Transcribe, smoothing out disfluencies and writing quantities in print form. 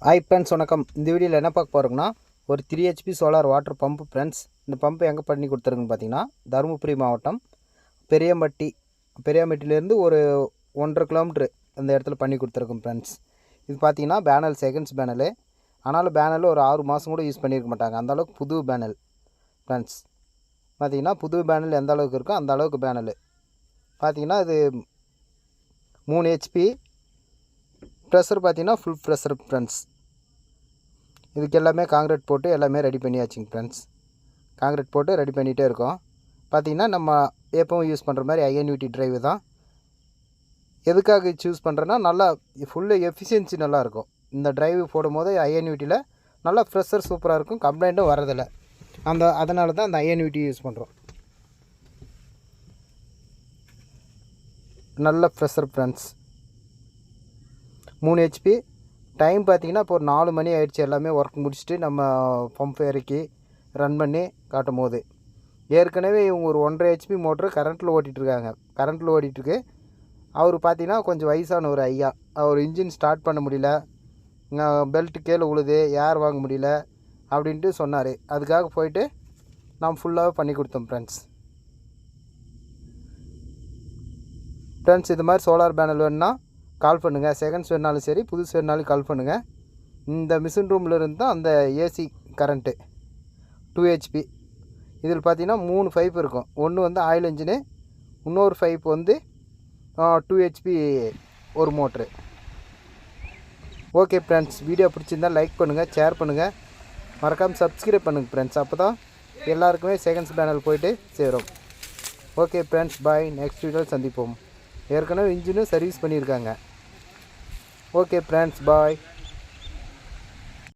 Hi friends, வணக்கம். இந்த வீடியோவில் என்ன பார்க்க போகிறோம்னா, ஒரு 3 HP solar water pump friends. இந்த பம்பு எங்கே பண்ணி கொடுத்துருக்குன்னு பார்த்தீங்கன்னா, தருமபுரி மாவட்டம் பெரியாம்பட்டியிலேருந்து ஒரு 1.5 கிலோமீட்ரு அந்த இடத்துல பண்ணி கொடுத்துருக்கோம் ஃப்ரெண்ட்ஸ். இது பார்த்தீங்கன்னா பேனல் செகண்ட்ஸ் பேனலு. ஆனாலும் பேனல் ஒரு 6 மாதம் கூட யூஸ் பண்ணியிருக்க மாட்டாங்க. அந்தளவுக்கு புது பேனல் ஃப்ரெண்ட்ஸ். பார்த்தீங்கன்னா புது பேனல் எந்த அளவுக்கு இருக்கோ அந்த அளவுக்கு பேனலு. பார்த்தீங்கன்னா இது 3 HP. ப்ரெஷர் பார்த்தீங்கன்னா ஃபுல் ப்ரெஷர் ஃப்ரெண்ட்ஸ். இதுக்கு எல்லாமே காங்கிரீட் போட்டு எல்லாமே ரெடி பண்ணியாச்சுங்க ஃப்ரெண்ட்ஸ். காங்கிரீட் போட்டு ரெடி பண்ணிகிட்டே இருக்கோம். பார்த்திங்கன்னா நம்ம எப்பவும் யூஸ் பண்ணுற மாதிரி ஐஎன்யூடி டிரைவு தான். எதுக்காக சூஸ் பண்ணுறேன்னா, நல்லா ஃபுல்லு எஃபிஷியன்சி நல்லாயிருக்கும். இந்த டிரைவு போடும்போது ஐஎன்யூடியில் நல்லா ப்ரெஷர் சூப்பராக இருக்கும், கம்ப்ளைண்ட்டும் வரதில்லை. அதனால தான் அந்த ஐஎன்யூடி யூஸ் பண்ணுறோம். நல்ல ப்ரெஷர் ஃப்ரெண்ட்ஸ். 3 HP. டைம் பார்த்திங்கன்னா இப்போ ஒரு 4 மணி ஆகிடுச்சு. எல்லாமே ஒர்க் முடிச்சுட்டு நம்ம பம்ப் இறக்கி ரன் பண்ணி காட்டும் போது, ஏற்கனவே இவங்க ஒரு 1.5 HP மோட்ரு கரண்ட்டில் ஓட்டிகிட்ருக்காங்க. கரண்ட்டில் ஓடிட்டுருக்கு. அவர் பார்த்திங்கன்னா கொஞ்சம் வயசான ஒரு ஐயா. அவர் இன்ஜின் ஸ்டார்ட் பண்ண முடியல, பெல்ட்டு கீழே உழுது, ஏர் வாங்க முடியல அப்படின்ட்டு சொன்னார். அதுக்காக போயிட்டு நாம் ஃபுல்லாக பண்ணி கொடுத்தோம் ஃப்ரெண்ட்ஸ். இது மாதிரி சோலார் பேனல் வேணுன்னா கால் பண்ணுங்கள். செகண்ட்ஸ் வேணாலும் சரி, புதுசு வேணாலும் கால் பண்ணுங்கள். இந்த மிஷின் ரூமில் இருந்து தான் அந்த ஏசி கரண்ட்டு 2 HP. இதில் பார்த்தீங்கன்னா 3 பைப் இருக்கும். ஒன்று வந்து ஆயில் இன்ஜினு, இன்னொரு பைப் வந்து 2 HP ஒரு மோட்ரு. ஓகே ஃப்ரெண்ட்ஸ், வீடியோ பிடிச்சிருந்தால் லைக் பண்ணுங்கள், ஷேர் பண்ணுங்கள், மறக்காமல் சப்ஸ்கிரைப் பண்ணுங்கள் ஃப்ரெண்ட்ஸ். அப்போ தான் எல்லாருக்குமே செகண்ட்ஸ் பேனல் போய்ட்டு சேரும். ஓகே ஃப்ரெண்ட்ஸ், பாய். நெக்ஸ்ட் வீடியோவில் சந்திப்போம். ஏற்கனவே இன்ஜினும் சர்வீஸ் பண்ணியிருக்காங்க. ஓகே ஃப்ரெண்ட்ஸ், பாய்.